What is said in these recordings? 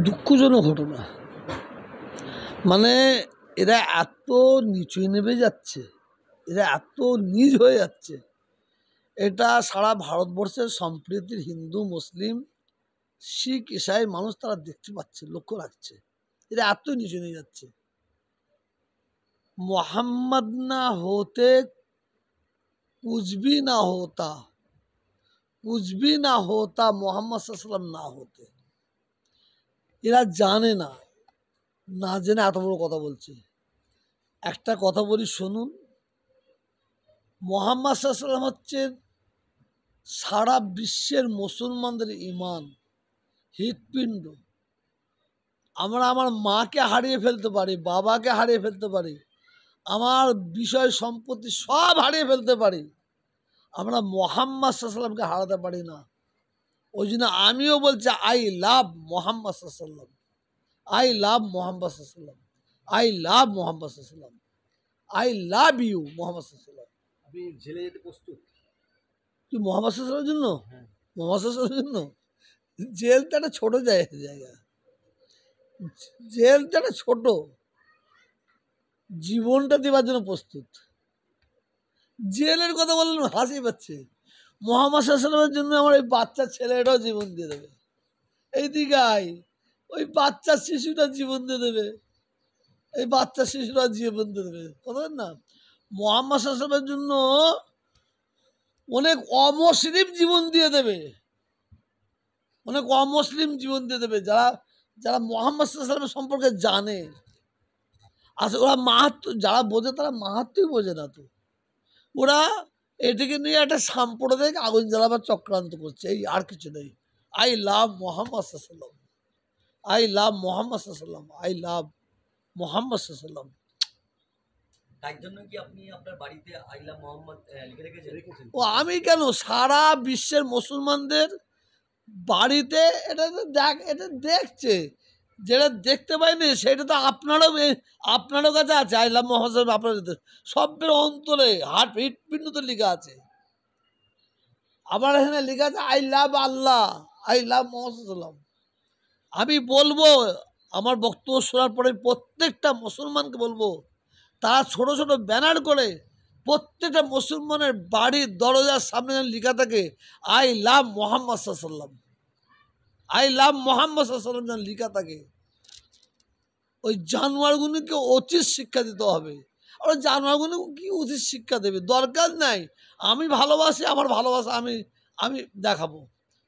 দুঃখজনক ঘটনা। মানে এরা এত নিচু নেমে যাচ্ছে, এরা এত নিচ হয়ে যাচ্ছে, এটা সারা ভারতবর্ষের সম্প্রীতির হিন্দু মুসলিম শিখ ইসাই মানুষ তারা দেখতে পাচ্ছে, লক্ষ্য রাখছে। এরা এত নিচু নিয়ে যাচ্ছে। মোহাম্মদ না হতে कुछ भी ना होता, कुछ भी ना होता मोहम्मद সাল্লাল্লাহু না হতে। এরা জানে না, না জেনে এত বড় কথা বলছে। একটা কথা বলি শুনুন, মোহাম্মদ সাল্লাল্লাহু হচ্ছে সারা বিশ্বের মুসলমানদের ঈমান, হৃৎপিণ্ড। আমরা আমার মাকে হারিয়ে ফেলতে পারি, বাবাকে হারিয়ে ফেলতে পারি, আমার বিষয় সম্পত্তি সব হারিয়ে ফেলতে পারি, আমরা মোহাম্মদ সাল্লাল্লাহু হারাতে পারি না। ওই জন্য আমিও বলছি আই লাভ মোহাম্মদ সাল্লাল্লাহু, আই লাভ মোহাম্মদ সাল্লাল্লাহু, আই লাভ মোহাম্মদ সাল্লাল্লাহু, আই লাভ ইউ মোহাম্মদ সাল্লাল্লাহু। আপনি জেলে যেতে প্রস্তুত কি মোহাম্মদ সাল্লাল্লাহুর জন্য? মোহাম্মদ সাল্লাল্লাহুর জন্য জেল তো একটা ছোট জায়গা, জেল তো একটা ছোট, জীবনটা দেওয়ার জন্য প্রস্তুত। জেলের কথা বললেন হাসি পাচ্ছে। মোহাম্মদ সাল্লাল্লাহুর জন্য আমার ওই বাচ্চা ছেলেটাও জীবন দিয়ে দেবে, এইদিকে আয়, ওই বাচ্চা শিশুটা জীবন দিয়ে দেবে, এই বাচ্চা শিশুরা জীবন দিয়ে দেবে। কথা না, মোহাম্মদ সাল্লাল্লাহুর জন্য অনেক অমুসলিম জীবন দিয়ে দেবে, অনেক অমুসলিম জীবন দিয়ে দেবে, যারা যারা মোহাম্মদ সাল্লাল্লাহু সম্পর্কে জানে। আসলে ওরা মাহাত্ম, যারা বোঝে তারা মাহাত্মই বোঝে না তো। ওরা এটিকে নিয়ে একটা সাম্প্রদায়িক আগুন জ্বালাবার চক্রান্ত করছে, এই আর কিছু নেই। আই লাভ মোহাম্মদ সাল্লাল্লাহু, আই লাভ মোহাম্মদ সাল্লাল্লাহু, আই লাভ মোহাম্মদ সাল্লাল্লাহু। তাই জন্য কি আপনি আপনার বাড়িতে আই লাভ মোহাম্মদ লিখে রেখেছেন? ও আমি কেন, সারা বিশ্বের মুসলমানদের বাড়িতে এটা তো এটা দেখছে, যেটা দেখতে পাইনি সেটা তো আপনারও কাছে আছে। আই লাভ মোহাম্মদ আপনাদের সবের অন্তরে হৃৎপিণ্ডতে লেখা আছে। আমার এখানে লেখা আছে I love Allah, I love Mohammad. আমি বলবো, আমার বক্তব্য শোনার পরে প্রত্যেকটা মুসলমানকে বলবো, তারা ছোট ছোট ব্যানার করে প্রত্যেকটা মুসলমানের বাড়ির দরজার সামনে লেখা থাকে আই লাভ মোহাম্মদ সাল্লাল্লাহু, আই লাভ মোহাম্মদ সাল্লাল্লাহু যেন লেখা থাকে। ওই জানোয়ারগুলোকে উচিত শিক্ষা দিতে হবে। আর জানোয়ারগুলোকে কি উচিত শিক্ষা দেবে, দরকার নাই। আমি ভালোবাসি, আমার ভালোবাসা আমি আমি দেখাবো।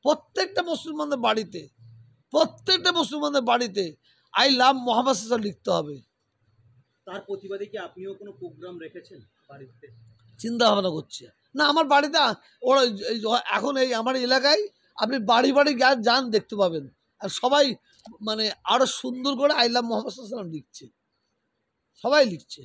প্রত্যেকটা মুসলমানদের বাড়িতে, প্রত্যেকটা মুসলমানদের বাড়িতে আই লাভ মোহাম্মদ সাল্লাল্লাহু লিখতে হবে। তার প্রতিবাদে কি আপনিও কোনো প্রোগ্রাম রেখেছেন বাড়িতে? চিন্তা ভাবনা করছি না, আমার বাড়িতে ওরা এখন এই আমার এলাকায় আপনি বাড়ি বাড়ি যান, দেখতে পাবেন। আর সবাই মানে আরো সুন্দর করে আই লাভ মোহাম্মদ সাল্লাল্লাহু লিখছে, সবাই লিখছে।